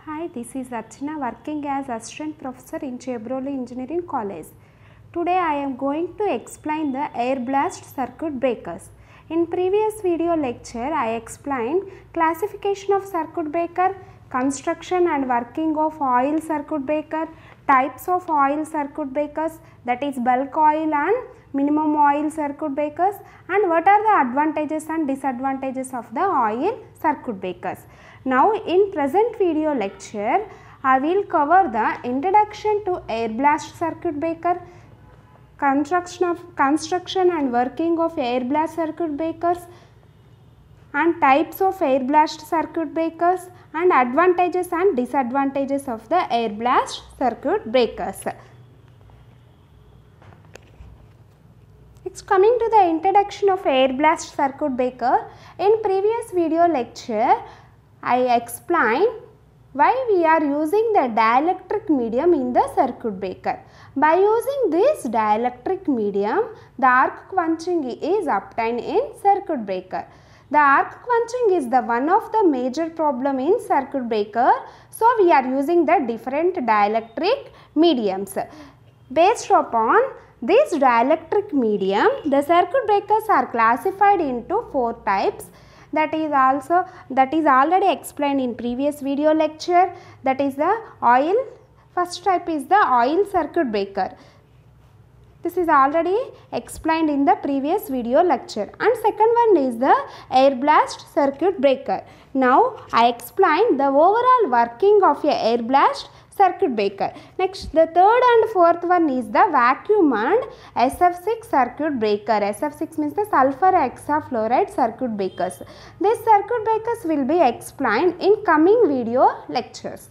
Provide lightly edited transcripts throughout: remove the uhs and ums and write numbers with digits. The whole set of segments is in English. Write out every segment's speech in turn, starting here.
Hi, this is Archana working as Assistant Professor in Chebroli Engineering College. Today I am going to explain the air blast circuit breakers. In previous video lecture I explained classification of circuit breaker, construction and working of oil circuit breaker, types of oil circuit breakers, that is bulk oil and minimum oil circuit breakers, and what are the advantages and disadvantages of the oil circuit breakers. Now in present video lecture I will cover the introduction to air blast circuit breaker, construction and working of air blast circuit breakers, and types of air blast circuit breakers, and advantages and disadvantages of the air blast circuit breakers. It's coming to the introduction of air blast circuit breaker. In previous video lecture I explained why we are using the dielectric medium in the circuit breaker. By using this dielectric medium, the arc quenching is obtained in circuit breaker. The arc quenching is the one of the major problem in circuit breaker. So we are using the different dielectric mediums. Based upon this dielectric medium, the circuit breakers are classified into 4 types. That is already explained in previous video lecture. That is the oil. First type is the oil circuit breaker. This is already explained in the previous video lecture. And second one is the air blast circuit breaker. Now I explained the overall working of a air blast circuit breaker. Next, the third and fourth one is the vacuum and SF6 circuit breaker. SF6 means the sulfur hexafluoride circuit breakers. These circuit breakers will be explained in coming video lectures.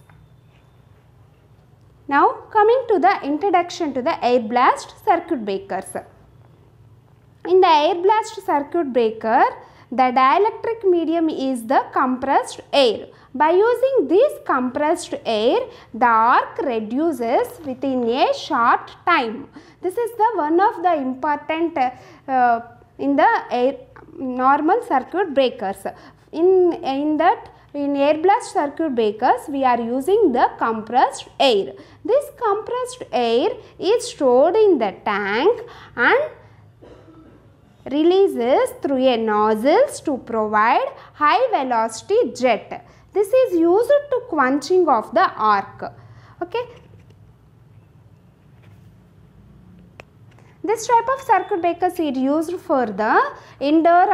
Now coming to the introduction to the air blast circuit breakers. In the air blast circuit breaker, the dielectric medium is the compressed air. By using this compressed air, the arc reduces within a short time. This is the one of the important in the normal circuit breakers. In air blast circuit breakers, we are using the compressed air. This compressed air is stored in the tank and releases through a nozzles to provide high velocity jet. This is used to quenching of the arc. Okay. This type of circuit breakers is used for the indoor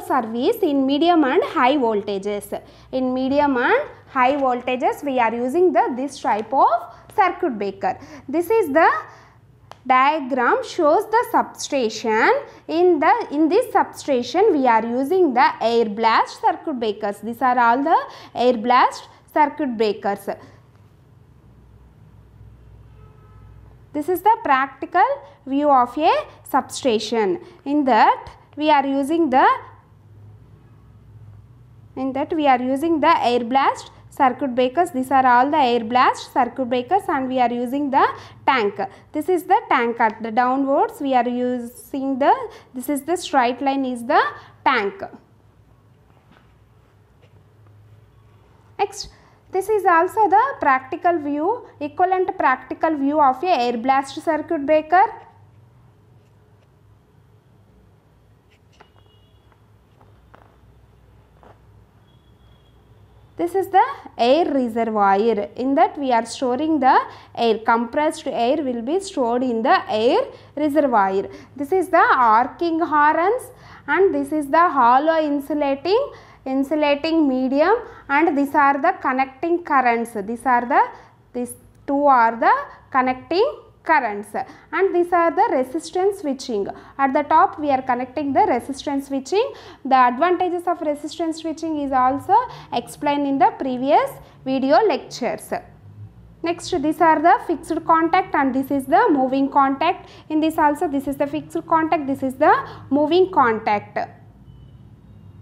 service in medium and high voltages. In medium and high voltages we are using this type of circuit breaker. This is the diagram shows the substation. In this substation we are using the air blast circuit breakers. These are all the air blast circuit breakers. This is the practical view of a substation. In that we are using the air blast circuit breakers. These are all the air blast circuit breakers and we are using the tank. This is the tank. At the downwards we are using this is the straight line is the tank. Next, this is also the practical view, equivalent practical view of a air blast circuit breaker. This is the air reservoir. In that we are storing the air. Compressed air will be stored in the air reservoir. This is the arcing horns and this is the hollow insulating medium, and these are the connecting currents. These two are the connecting currents, and these are the resistance switching. At the top we are connecting the resistance switching. The advantages of resistance switching is also explained in the previous video lectures. Next, these are the fixed contact and this is the moving contact. In this also this is the fixed contact, this is the moving contact.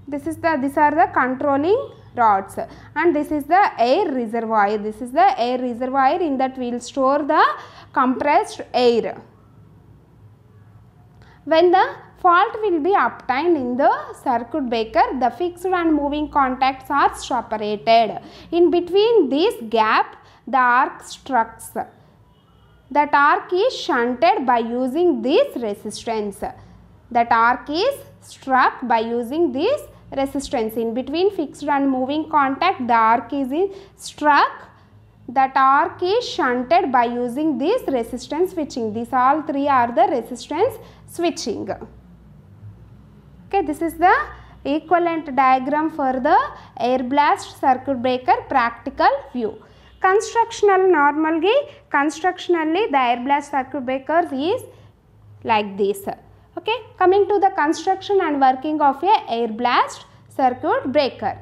These are the controlling rods and this is the air reservoir. This is the air reservoir. In that we will store the compressed air. When the fault will be obtained in the circuit breaker, the fixed and moving contacts are separated. In between this gap, the arc strikes. That arc is shunted by using this resistance. That arc is struck by using this resistance. In between fixed and moving contact, the arc is struck. That arc is shunted by using this resistance switching. These all three are the resistance switching. Okay, this is the equivalent diagram for the air blast circuit breaker practical view. Constructional constructionally the air blast circuit breakers is like this. Okay, coming to the construction and working of a air blast circuit breaker.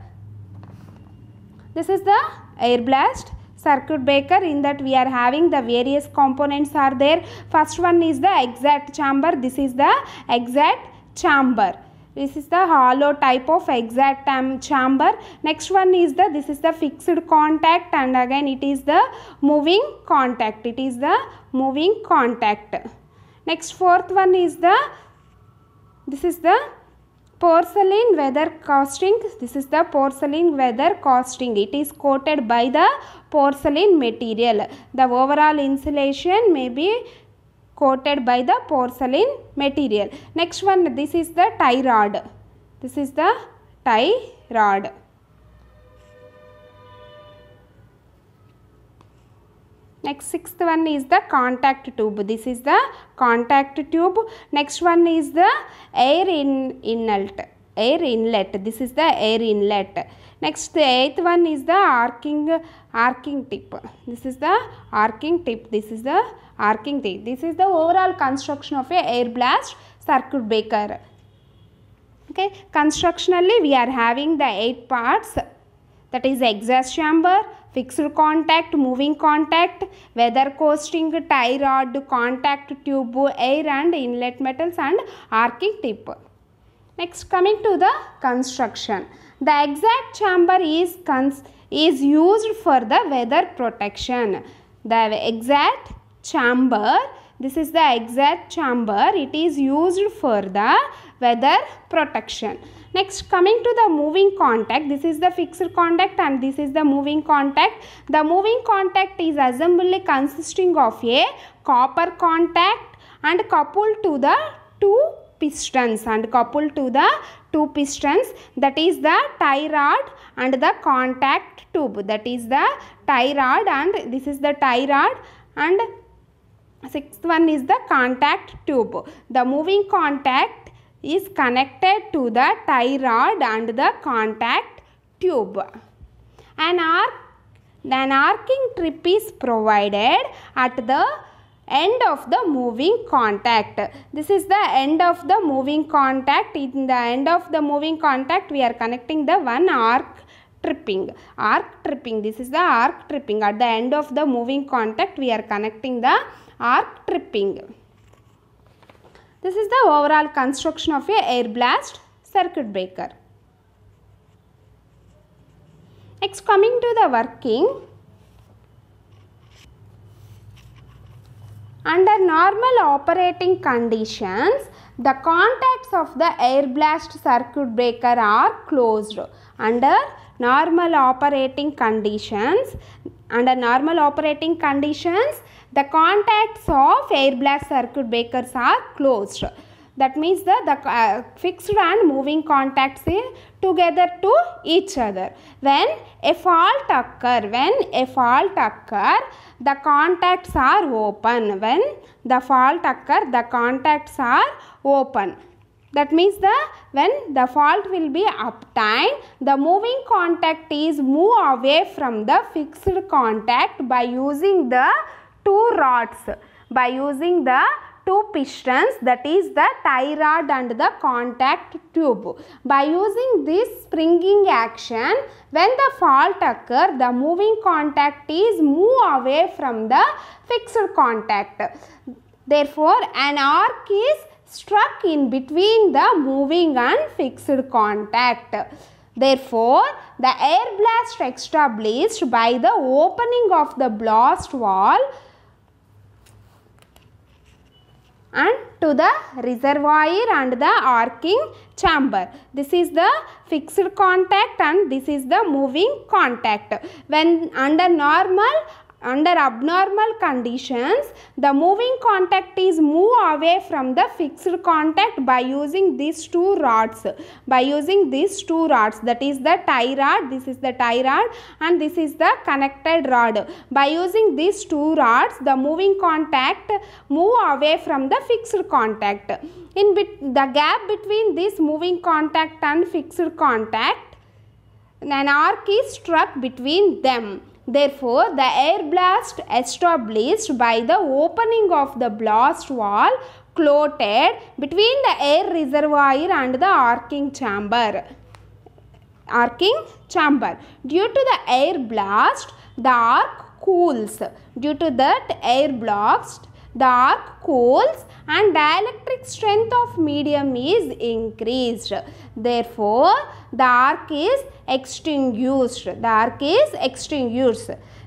This is the air blast circuit breaker. In that we are having the various components are there. First one is the exit chamber. This is the exit chamber. This is the hollow type of exit chamber. Next one is this is the fixed contact, and again it is the moving contact. It is the moving contact. Next fourth one is this is the porcelain weather casting. This is the porcelain weather casting. It is coated by the porcelain material. The overall insulation may be coated by the porcelain material. Next one, this is the tie rod. This is the tie rod. Next sixth one is the contact tube. This is the contact tube. Next one is the air inlet. This is the air inlet. Next, the eighth one is the arcing tip. This is the arcing tip. This is the arcing tip. This is the overall construction of a air blast circuit breaker. Okay, constructionally we are having the 8 parts, that is exhaust chamber, fixed contact, moving contact, weather casting, tie rod, contact tube, air and inlet metals, and arcing tip. Next, coming to the construction. The exhaust chamber is used for the weather protection. The exhaust chamber, this is the exhaust chamber, it is used for the weather protection. Next, coming to the moving contact, this is the fixed contact and this is the moving contact. The moving contact is assembly consisting of a copper contact and coupled to the two pistons, that is the tie rod and the contact tube. That is the tie rod, and this is the tie rod, and sixth one is the contact tube. The moving contact is connected to the tie rod and the contact tube. An arcing trip is provided at the end of the moving contact. This is the end of the moving contact. In the end of the moving contact, we are connecting the one arc tripping. This is the arc tripping. At the end of the moving contact, we are connecting the arc tripping. This is the overall construction of a air blast circuit breaker. Next, coming to the working. Under normal operating conditions, the contacts of the air blast circuit breaker are closed. Under normal operating conditions, the contacts of air blast circuit breakers are closed. That means the fixed and moving contacts together to each other. When a fault occur, the contacts are open. When the fault occur, the contacts are open. That means when the fault will be obtained, the moving contact is move away from the fixed contact by using the two rods, by using the two pistons, that is the tie rod and the contact tube. By using this springing action, when the fault occurs, the moving contact is move away from the fixed contact. Therefore, an arc is struck in between the moving and fixed contact. Therefore, the air blast established by the opening of the blast valve and to the reservoir and the arcing chamber. This is the fixed contact and this is the moving contact. When under abnormal conditions, the moving contact is moved away from the fixed contact by using these two rods. That is the tie rod, this is the tie rod and this is the connected rod. By using these two rods, the moving contact move away from the fixed contact. In the gap between this moving contact and fixed contact, an arc is struck between them. Therefore, the air blast established by the opening of the blast valve clotted between the air reservoir and the arcing chamber. Due to the air blast, the arc cools. Due to that air blast, the arc cools and dielectric strength of medium is increased. Therefore, the arc is extinguished.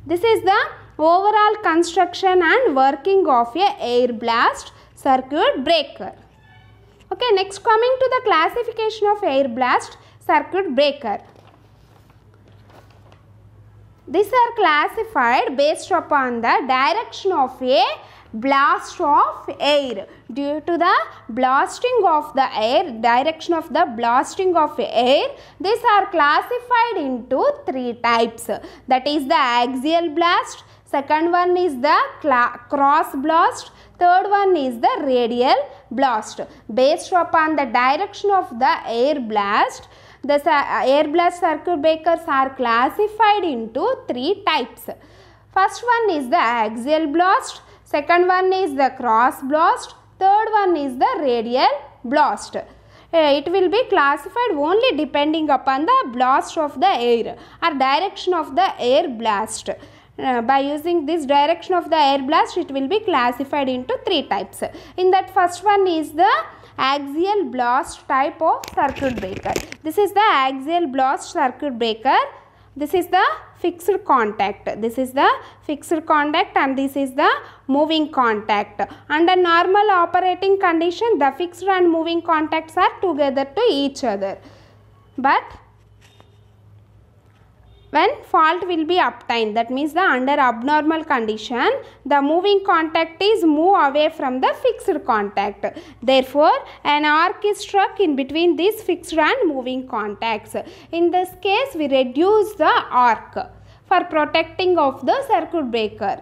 This is the overall construction and working of a air blast circuit breaker. Okay, next coming to the classification of air blast circuit breaker. These are classified based upon the direction of a blast of air. Due to the blasting of the air, direction of the blasting of air, these are classified into three types. That is the axial blast, second one is the cross blast, third one is the radial blast. Based upon the direction of the air blast, the air blast circuit breakers are classified into three types. First one is the axial blast, second one is the cross blast, third one is the radial blast. It will be classified only depending upon the blast of the air or direction of the air blast. By using this direction of the air blast, it will be classified into three types. In that, first one is the axial blast type of circuit breaker. This is the axial blast circuit breaker. This is the fixed contact. And this is the moving contact. Under normal operating condition, the fixed and moving contacts are together to each other. But when fault will be obtained, that means the under abnormal condition, the moving contact is moved away from the fixed contact. Therefore, an arc is struck in between these fixed and moving contacts. In this case, we reduce the arc for protecting of the circuit breaker.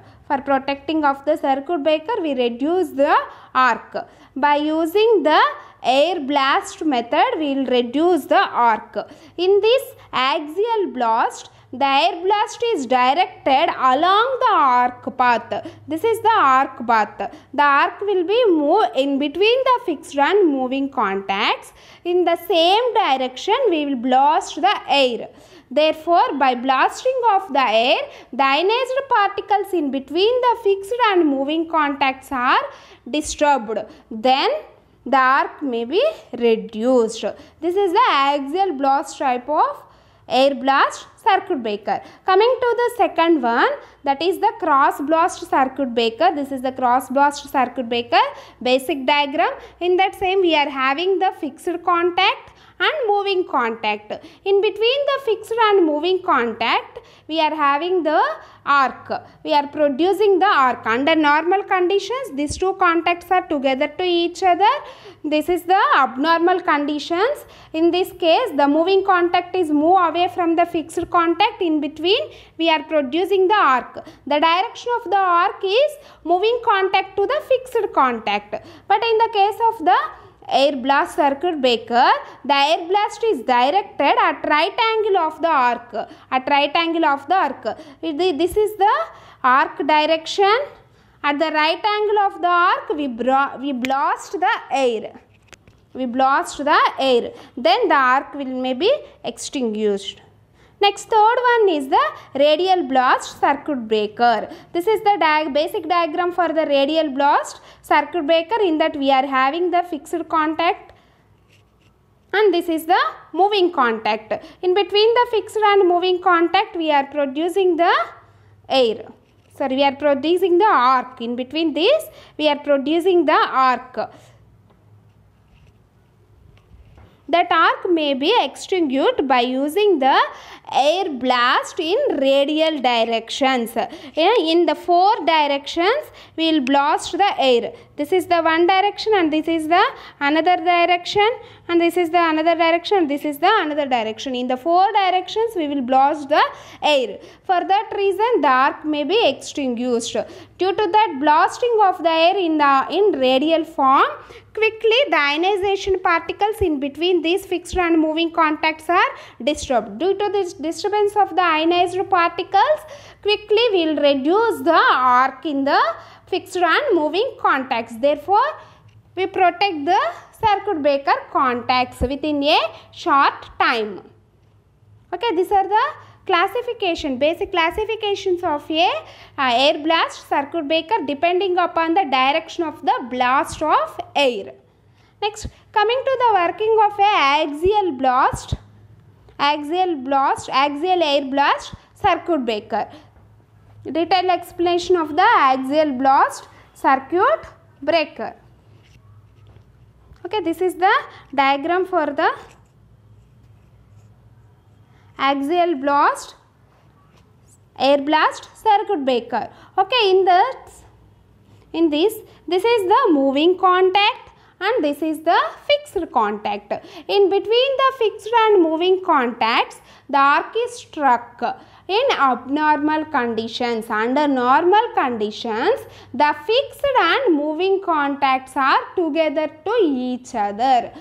We reduce the arc. By using the air blast method, we will reduce the arc. In this axial blast, the air blast is directed along the arc path. This is the arc path. The arc will be moved in between the fixed and moving contacts. In the same direction, we will blast the air. Therefore, by blasting of the air, the ionized particles in between the fixed and moving contacts are disturbed. Then the arc may be reduced. This is the axial blast type of air blast circuit breaker. Coming to the second one, that is the cross blast circuit breaker. This is the cross blast circuit breaker. Basic diagram. In that same, we are having the fixed contact and moving contact. In between the fixed and moving contact, we are having the arc. We are producing the arc. Under normal conditions, these two contacts are together to each other. This is the abnormal conditions. In this case, the moving contact is moved away from the fixed contact. In between, we are producing the arc. The direction of the arc is moving contact to the fixed contact. But in the case of the air blast circuit breaker, the air blast is directed at right angle of the arc. This is the arc direction. At the right angle of the arc, we blast the air. Then the arc may be extinguished. Next, third one is the radial blast circuit breaker. This is the basic diagram for the radial blast circuit breaker. In that, we are having the fixed contact and this is the moving contact. In between the fixed and moving contact, we are producing the air. sorry, we are producing the arc. In between this, we are producing the arc. That arc may be extinguished by using the air blast in radial directions. In the 4 directions, we will blast the air. This is the one direction and this is the another direction, and this is the another direction and this is the another direction. In the 4 directions, we will blast the air. For that reason, the arc may be extinguished. Due to that blasting of the air in radial form, quickly the ionization particles in between these fixed and moving contacts are disturbed. Due to this disturbance of the ionized particles, quickly we will reduce the arc in the fixed and moving contacts. Therefore, we protect the circuit breaker contacts within a short time. Okay, these are the basic classifications of a air blast circuit breaker depending upon the direction of the blast of air. Next, coming to the working of a axial air blast circuit breaker. Detailed explanation of the axial blast circuit breaker. Okay, this is the diagram for the axial blast air blast circuit breaker. Okay, in this is the moving contact and this is the fixed contact. In between the fixed and moving contacts, the arc is struck. In abnormal conditions, under normal conditions, the fixed and moving contacts are together to each other.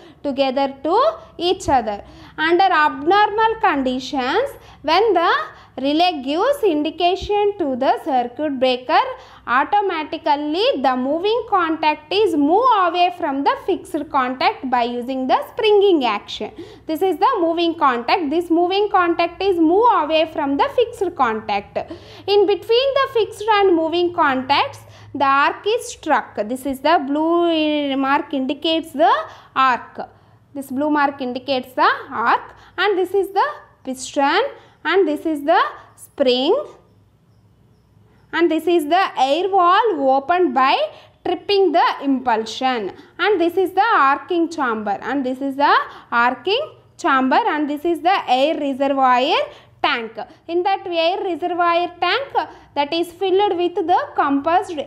Under abnormal conditions, when the relay gives indication to the circuit breaker, automatically the moving contact is move away from the fixed contact by using the springing action. This is the moving contact. This moving contact is move away from the fixed contact. In between the fixed and moving contacts, the arc is struck. This is the blue mark indicates the arc. This blue mark indicates the arc, and this is the piston, and this is the spring, and this is the air valve opened by tripping the impulsion, and this is the arcing chamber, and this is the arcing chamber, and this is the air reservoir tank. In that air reservoir tank, that is filled with the compressed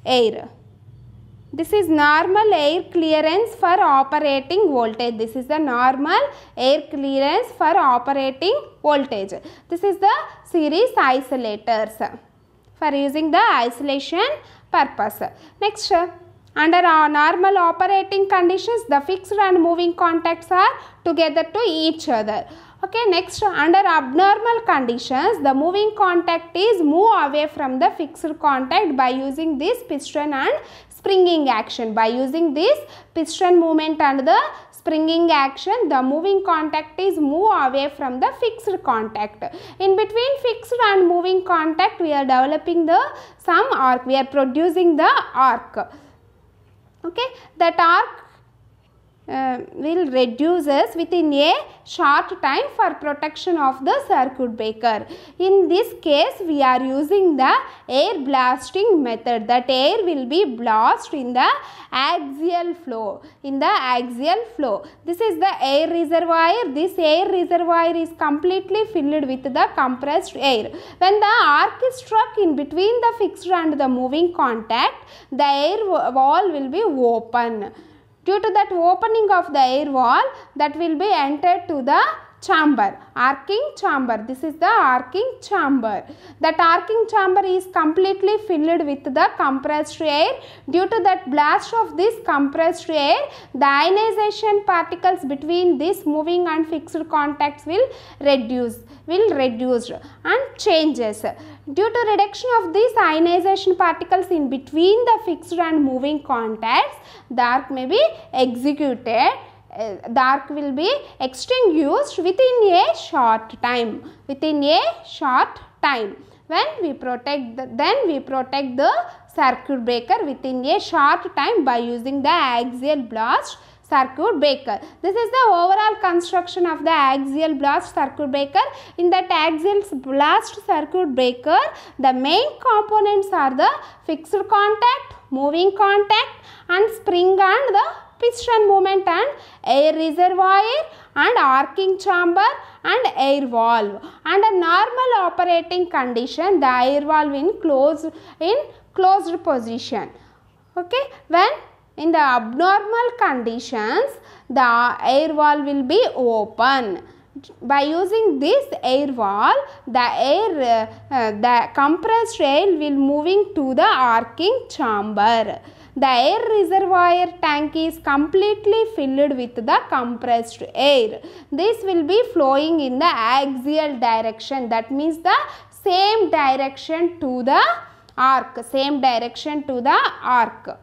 air. This is normal air clearance for operating voltage. This is the normal air clearance for operating voltage. This is the series isolators for using the isolation purpose. Next, under our normal operating conditions, the fixed and moving contacts are together to each other. Okay, next, under abnormal conditions, the moving contact is move away from the fixed contact by using this piston and springing action. By using this piston movement and the springing action, the moving contact is move away from the fixed contact. In between fixed and moving contact, we are developing some arc. We are producing the arc. Okay, that arc will reduces within a short time for protection of the circuit breaker. In this case, we are using the air blasting method. That air will be blast in the axial flow. This is the air reservoir. This air reservoir is completely filled with the compressed air. When the arc is struck in between the fixed and the moving contact, the air wall will be open. Due to that opening of the air wall, that will be entered to the chamber, arcing chamber. This is the arcing chamber. That arcing chamber is completely filled with the compressed air. Due to that blast of this compressed air, the ionization particles between this moving and fixed contacts will reduce and changes. Due to reduction of these ionization particles in between the fixed and moving contacts, the arc may be executed. The arc will be extinguished within a short time. When we protect the circuit breaker within a short time by using the axial blast circuit breaker. This is the overall construction of the axial blast circuit breaker. In that axial blast circuit breaker, the main components are the fixed contact, moving contact, and spring and the piston movement, and air reservoir and arcing chamber and air valve. Under normal operating condition, the air valve in closed position. Okay, when in the abnormal conditions, the air valve will be open. By using this air valve, the compressed air will moving to the arcing chamber. The air reservoir tank is completely filled with the compressed air. This will be flowing in the axial direction. That means the same direction to the arc. Same direction to the arc.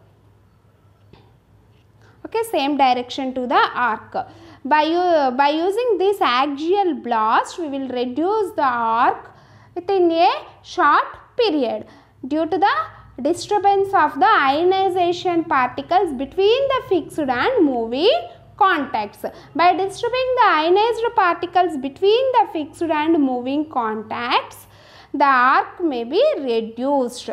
Okay, same direction to the arc. By using this axial blast, we will reduce the arc within a short period due to the disturbance of the ionization particles between the fixed and moving contacts. By disturbing the ionized particles between the fixed and moving contacts, the arc may be reduced.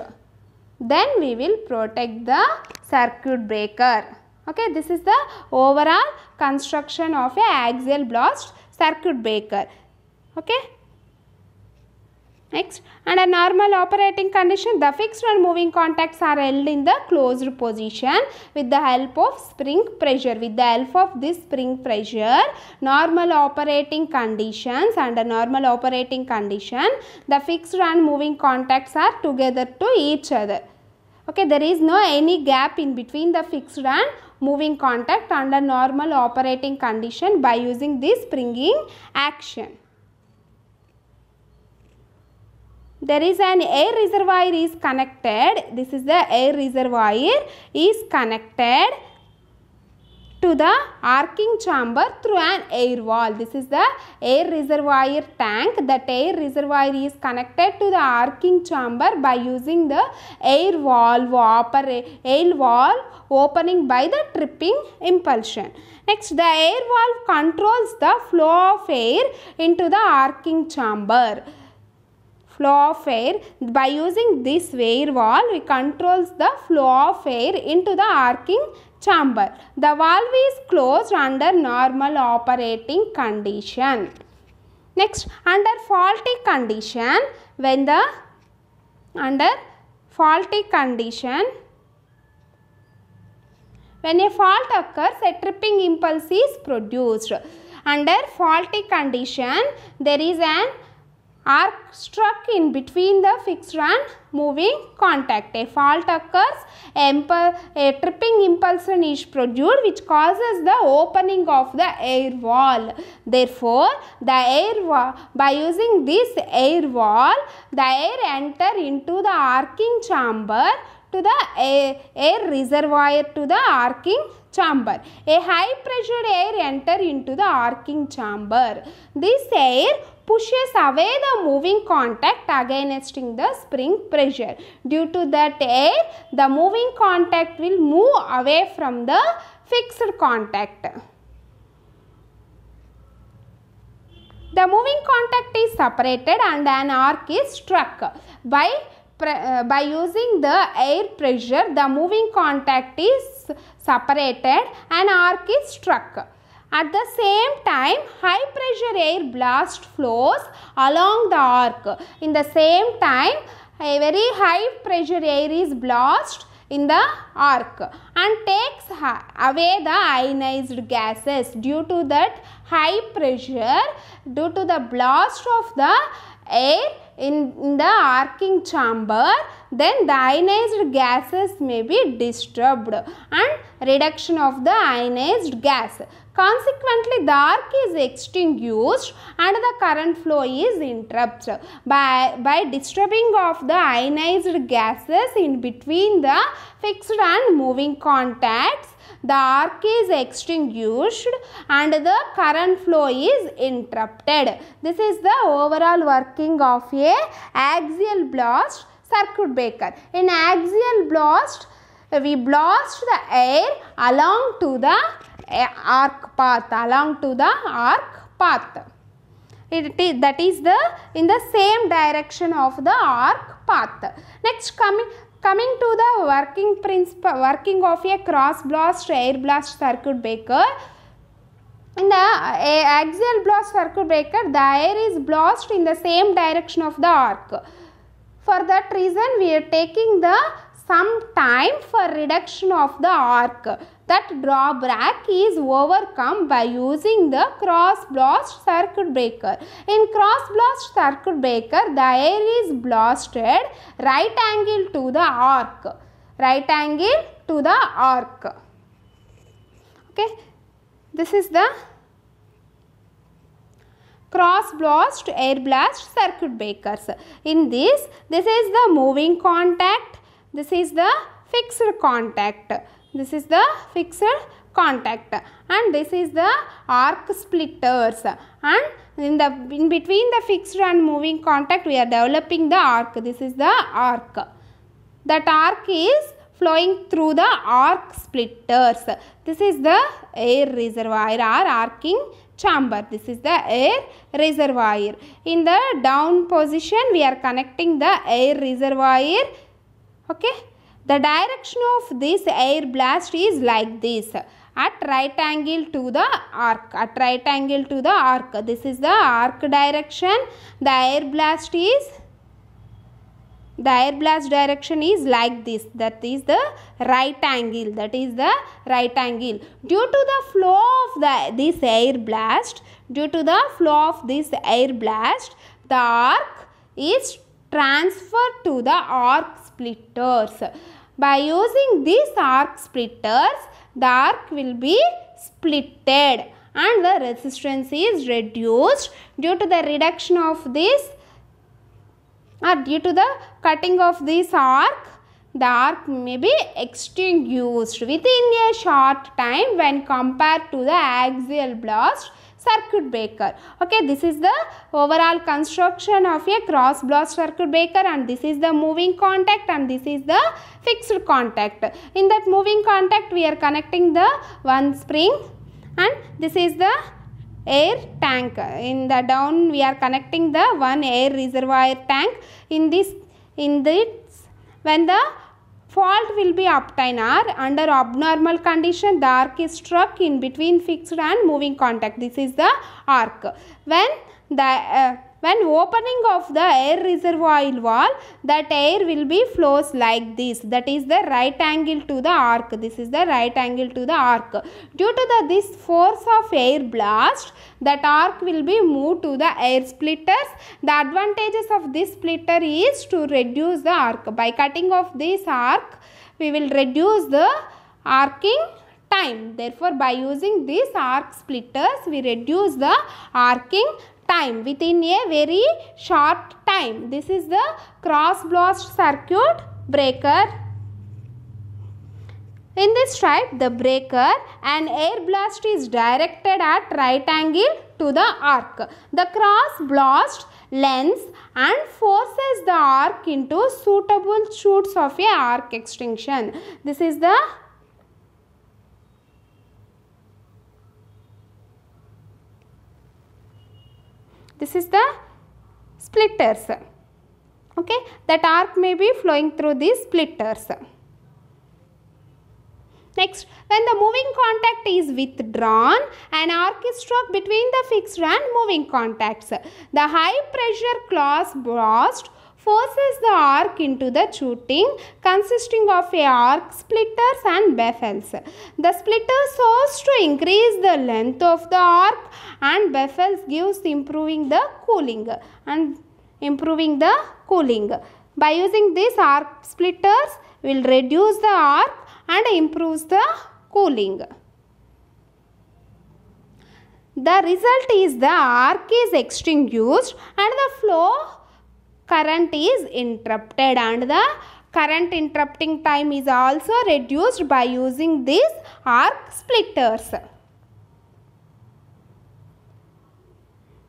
Then we will protect the circuit breaker. Okay, this is the overall construction of a axial blast circuit breaker. Okay. Next, under normal operating condition, the fixed and moving contacts are held in the closed position with the help of spring pressure. With the help of this spring pressure, normal operating conditions, under normal operating condition, the fixed and moving contacts are together to each other. Okay, there is no any gap in between the fixed and moving contact under normal operating condition by using this springing action. There is an air reservoir is connected. This is the air reservoir is connected to the arcing chamber through an air valve. This is the air reservoir tank. That air reservoir is connected to the arcing chamber by using the air valve opening by the tripping impulsion. Next, the air valve controls the flow of air into the arcing chamber. Flow of air, by using this air valve, we controls the flow of air into the arcing chamber. The valve is closed under normal operating condition. Next, under faulty condition, when a fault occurs, a tripping impulse is produced. Under faulty condition, there is an arc struck in between the fixed and moving contact. A fault occurs, a tripping impulsion is produced which causes the opening of the air valve. Therefore, by using this air valve, the air enter into the arcing chamber to the air reservoir to the arcing chamber. A high pressure air enter into the arcing chamber. This air pushes away the moving contact against the spring pressure. Due to that air, the moving contact will move away from the fixed contact. The moving contact is separated and an arc is struck. By using the air pressure, the moving contact is separated and arc is struck. At the same time, high pressure air blast flows along the arc. In the same time, a very high pressure air is blast in the arc and takes away the ionized gases. Due to that high pressure, due to the blast of the air in the arcing chamber, then the ionized gases may be disturbed and reduction of the ionized gas. Consequently, the arc is extinguished and the current flow is interrupted. By disturbing of the ionized gases in between the fixed and moving contacts, the arc is extinguished and the current flow is interrupted. This is the overall working of a axial blast circuit breaker. In axial blast, we blast the air along to the arc path, along to the arc path. That is in the same direction of the arc path. Next, coming to the working of a cross blast air blast circuit breaker. In the axial blast circuit breaker, the air is blasted in the same direction of the arc. For that reason, we are taking some time for reduction of the arc. That drawback is overcome by using the cross blast circuit breaker. In cross blast circuit breaker, the air is blasted right angle to the arc. Right angle to the arc. Okay. This is the cross blast air blast circuit breakers. In this is the moving contact. This is the fixed contact. This is the fixed contact, and this is the arc splitters. And in between the fixed and moving contact, we are developing the arc. This is the arc. That arc is flowing through the arc splitters. This is the air reservoir or arcing chamber. This is the air reservoir. In the down position, we are connecting the air reservoir. Okay. The direction of this air blast is like this, at right angle to the arc. At right angle to the arc. This is the arc direction. The air blast direction is like this. That is the right angle. That is the right angle. Due to the flow of this air blast, the arc is transferred to the arc splitters. By using these arc splitters, the arc will be splitted and the resistance is reduced. Due to the reduction of this, or due to the cutting of this arc, the arc may be extinguished within a short time when compared to the axial blast circuit breaker. Okay, this is the overall construction of a cross blast circuit breaker, and this is the moving contact, and this is the fixed contact. In that moving contact, we are connecting the one spring, and this is the air tank. In the down, we are connecting the one air reservoir tank. In this when the fault will be obtained or under abnormal condition, the arc is struck in between fixed and moving contact. This is the arc. When opening of the air reservoir wall, that air will be flows like this. That is the right angle to the arc. This is the right angle to the arc. Due to this force of air blast, that arc will be moved to the air splitters. The advantages of this splitter is to reduce the arc. By cutting off this arc, we will reduce the arcing time. Therefore, by using these arc splitters, we reduce the arcing time within a very short time. This is the cross blast circuit breaker. In this type, the breaker, an air blast is directed at right angle to the arc. The cross blast lengths and forces the arc into suitable shoots of a arc extinction. This is the splitters. Okay, that arc may be flowing through these splitters. Next, when the moving contact is withdrawn, an arc is struck between the fixed and moving contacts. The high pressure cross blast forces the arc into the shooting consisting of a arc splitters and baffles. The splitter serves to increase the length of the arc, and baffles gives improving the cooling. By using these arc splitters, we will reduce the arc and improves the cooling. The result is the arc is extinguished and the flow current is interrupted, and the current interrupting time is also reduced by using these arc splitters.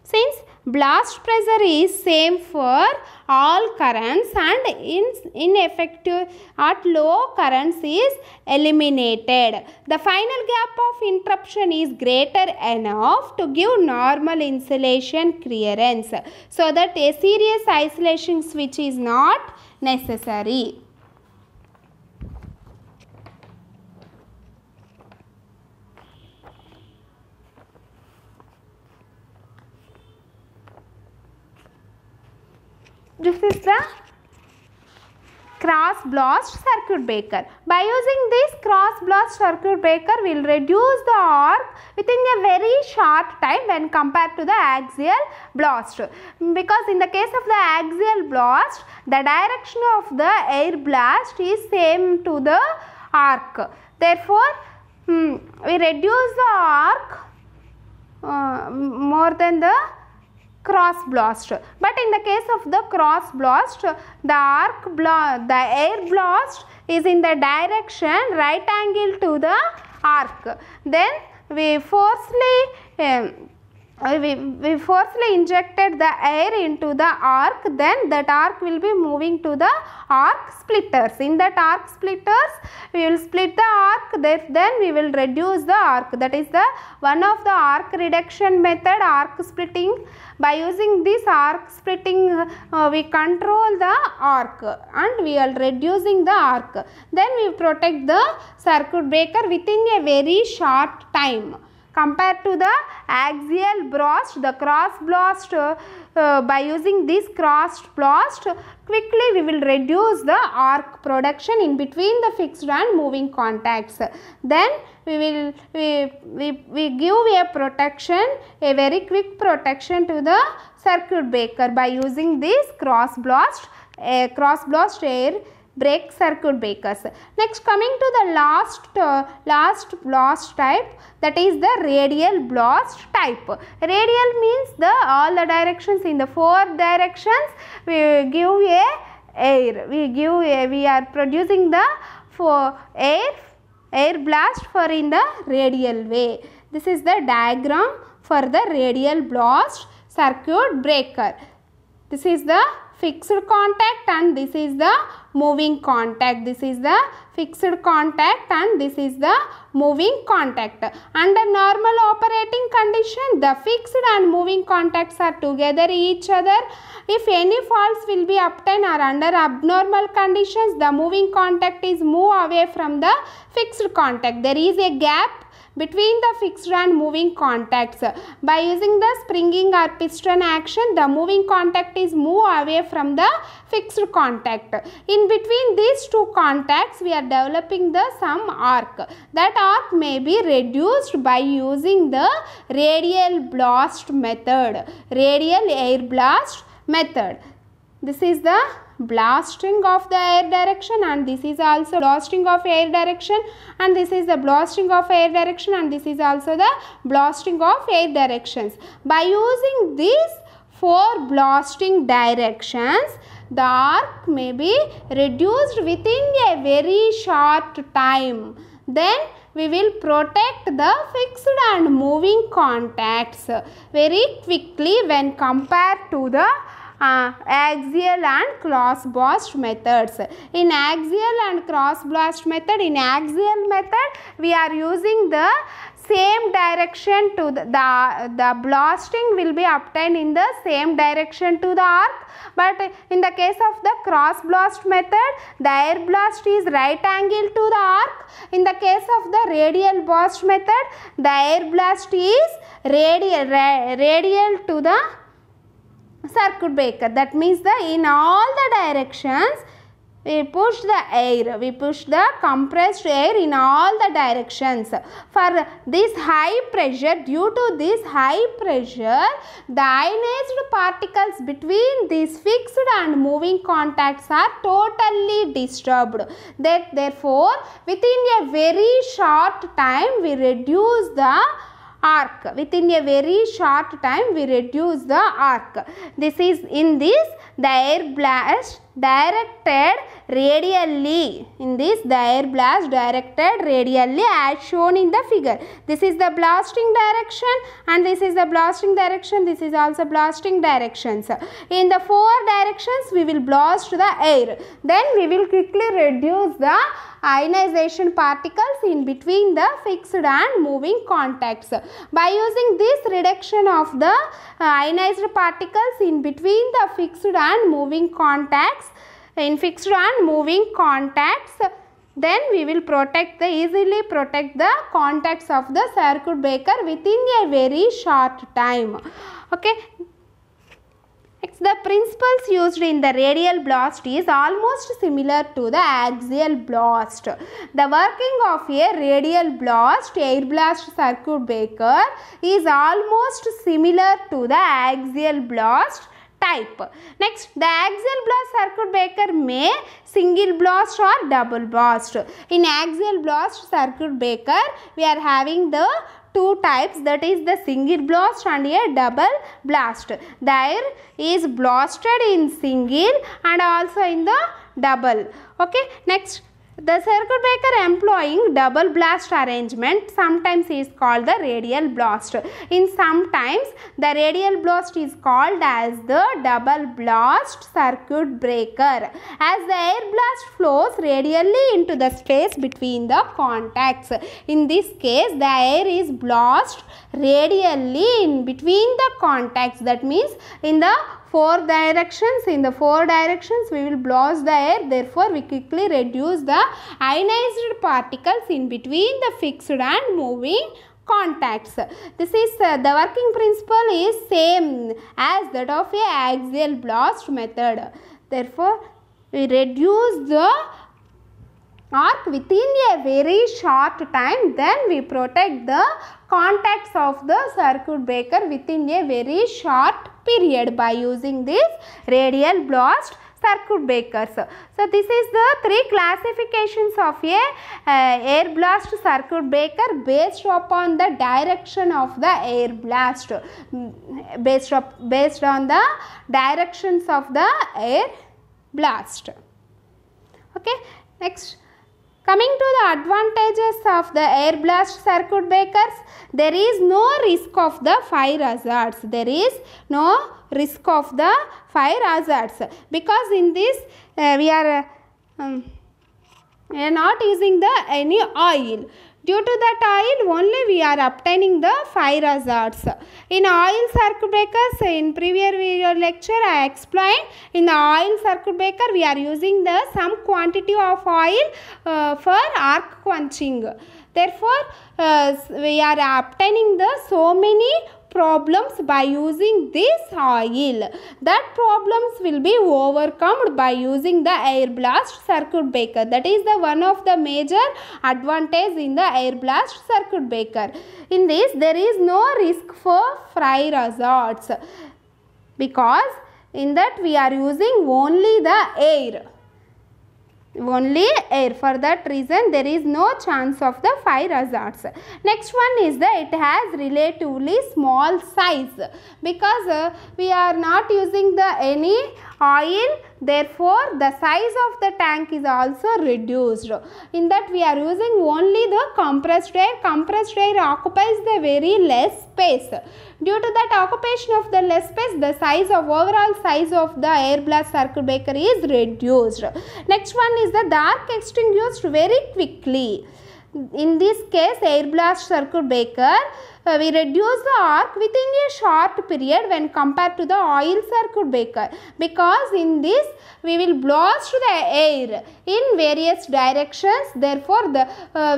Since blast pressure is same for all currents and ineffective at low currents is eliminated. The final gap of interruption is greater enough to give normal insulation clearance, so that a series isolation switch is not necessary. This is the cross blast circuit breaker. By using this cross blast circuit breaker, we will reduce the arc within a very short time when compared to the axial blast. Because in the case of the axial blast, the direction of the air blast is same to the arc. Therefore, we reduce the arc more than the cross blast. But in the case of the cross blast, the air blast is in the direction right angle to the arc. Then we forcefully injected the air into the arc, then that arc will be moving to the arc splitters. In that arc splitters, we will split the arc, then we will reduce the arc. That is the one of the arc reduction method, arc splitting. By using this arc splitting, we control the arc and we are reducing the arc. Then we protect the circuit breaker within a very short time. Compared to the axial blast, the cross blast, by using this cross blast, quickly we will reduce the arc production in between the fixed and moving contacts. Then we give a protection, a very quick protection to the circuit breaker by using this cross blast air brake circuit breakers. Next, coming to the last blast type, that is the radial blast type. Radial means all the directions, in the 4 directions we give a air. We are producing the air blast for in the radial way. This is the diagram for the radial blast circuit breaker. This is the fixed contact and this is the moving contact. This is the fixed contact and this is the moving contact. Under normal operating condition, the fixed and moving contacts are together each other. If any faults will be obtained or under abnormal conditions, the moving contact is moved away from the fixed contact. There is a gap between the fixed and moving contacts. By using the springing or piston action, the moving contact is moved away from the fixed contact. In between these two contacts, we are developing some arc. That arc may be reduced by using the radial blast method, radial air blast method. This is the blasting of the air direction and this is also blasting of air direction and this is the blasting of air direction and this is also the blasting of air directions. By using these 4 blasting directions, the arc may be reduced within a very short time. Then we will protect the fixed and moving contacts very quickly when compared to the axial and cross blast methods. In axial and cross blast method, we are using the same direction to the blasting will be obtained in the same direction to the arc. But in the case of the cross blast method, the air blast is right angle to the arc. In the case of the radial blast method, the air blast is radial to the circuit breaker. That means in all the directions we push the compressed air in all the directions. For this high pressure, due to this high pressure, the ionized particles between these fixed and moving contacts are totally disturbed. Therefore, within a very short time we reduce the arc. Within a very short time we reduce the arc. This is in this the air blast directed radially. In this, the air blast directed radially as shown in the figure. This is the blasting direction and this is the blasting direction. This is also blasting directions. In the 4 directions, we will blast the air. Then we will quickly reduce the ionization particles in between the fixed and moving contacts. By using this reduction of the ionized particles in between the fixed and moving contacts, then we will easily protect the contacts of the circuit breaker within a very short time. Okay. Next, the principles used in the radial blast is almost similar to the axial blast. The working of a radial blast, air blast circuit breaker is almost similar to the axial blast type. Next, the axial blast circuit breaker may single blast or double blast. In axial blast circuit breaker, we are having the 2 types, that is the single blast and a double blast. The air is blasted in single and also in the double. Okay. Next, the circuit breaker employing double blast arrangement sometimes is called the radial blast. In sometimes the radial blast is called as the double blast circuit breaker, as the air blast flows radially into the space between the contacts. In this case, the air is blasted radially in between the contacts. That means in the 4 directions. In the 4 directions, we will blast the air. Therefore, we quickly reduce the ionized particles in between the fixed and moving contacts. This is the working principle is same as that of a axial blast method. Therefore, we reduce the arc within a very short time. Then we protect the contacts of the circuit breaker within a very short period by using this radial blast circuit breakers. So this is the 3 classifications of a air blast circuit breaker based upon the direction of the air blast, based on the directions of the air blast. Okay. Next, coming to the advantages of the air blast circuit breakers, there is no risk of the fire hazards. There is no risk of the fire hazards because in this we are not using any oil. Due to that oil only we are obtaining the fire hazards. In oil circuit breakers, in previous video lecture I explained, in the oil circuit breaker we are using the some quantity of oil for arc quenching. Therefore, we are obtaining the so many problems by using this oil. That problems will be overcome by using the air blast circuit breaker. That is the one of the major advantage in the air blast circuit breaker. In this, there is no risk for fire hazards because in that we are using only the air. Only air. For that reason, there is no chance of the fire hazards. Next one is that it has relatively small size because we are not using any oil. Therefore, the size of the tank is also reduced. In that we are using only the compressed air. Compressed air occupies the very less space. Due to that occupation of the less space, the overall size of the air blast circuit breaker is reduced. Next one is the arc extinguished very quickly. In this case, air blast circuit breaker, we reduce the arc within a short period when compared to the oil circuit breaker because in this we will blast the air in various directions. Therefore,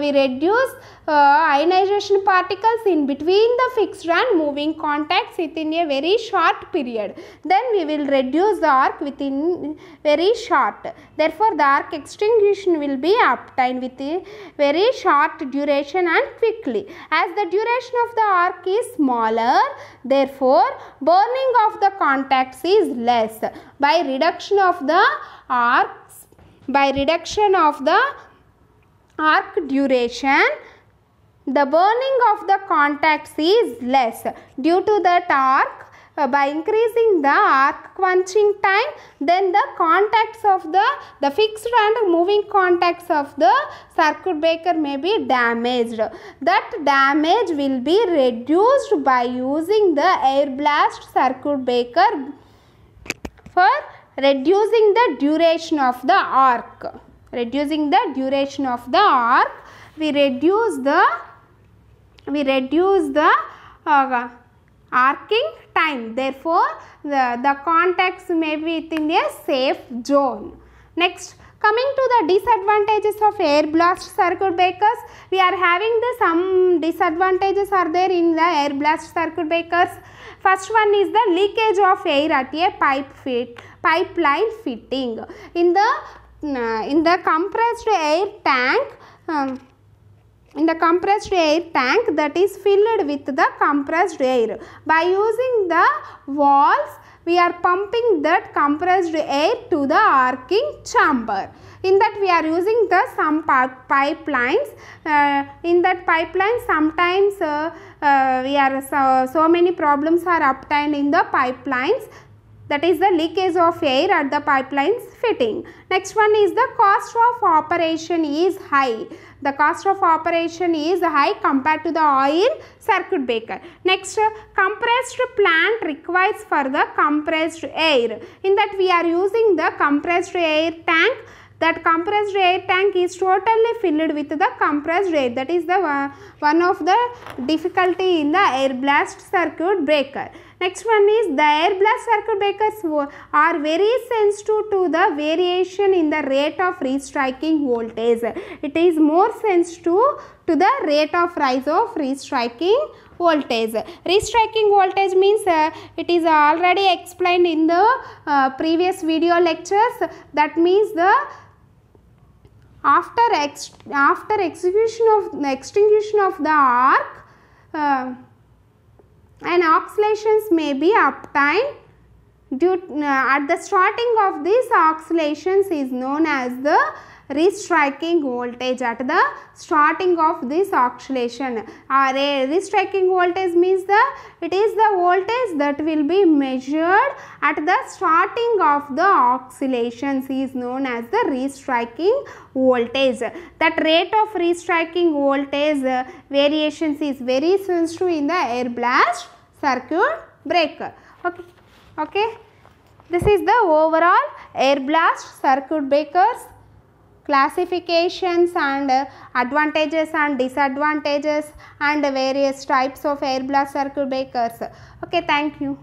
we reduce ionization particles in between the fixed and moving contacts within a very short period. Then we will reduce the arc within very short. Therefore, the arc extinguishing will be obtained with a very short duration and quickly. As the duration of the arc is smaller, therefore, burning of the contacts is less. By reduction of the arcs, by reduction of the arc duration, the burning of the contacts is less. Due to that arc by increasing the arc quenching time, then the contacts of the fixed and moving contacts of the circuit breaker may be damaged. That damage will be reduced by using the air blast circuit breaker for reducing the duration of the arc. Reducing the duration of the arc, we reduce the arcing time. Therefore, the contacts may be within a safe zone. Next, coming to the disadvantages of air blast circuit breakers, we are having some disadvantages are there in the air blast circuit breakers. First one is the leakage of air at a pipeline fitting. In the compressed air tank, that is filled with the compressed air. By using the valves, we are pumping that compressed air to the arcing chamber. In that we are using the some pipelines. In that pipeline, sometimes so many problems are obtained in the pipelines. That is the leakage of air at the pipelines fitting. Next one is the cost of operation is high. The cost of operation is high compared to the oil circuit breaker. Next, compressed plant requires for the compressed air. In that we are using the compressed air tank. That compressed air tank is totally filled with the compressed air. That is the one of the difficulty in the air blast circuit breaker. Next one is the air blast circuit breakers are very sensitive to the variation in the rate of restriking voltage. It is more sensitive to the rate of rise of restriking voltage. Restriking voltage means it is already explained in the previous video lectures. That means the after extinguishing of the arc, and oscillations may be obtained at the starting of these oscillations is known as the restriking voltage. At the starting of this oscillation, restriking voltage means it is the voltage that will be measured at the starting of the oscillations is known as the restriking voltage. That rate of restriking voltage variations is very sensitive in the air blast circuit breaker. Okay. This is the overall air blast circuit breakers classifications and advantages and disadvantages and various types of air blast circuit breakers. Okay, thank you.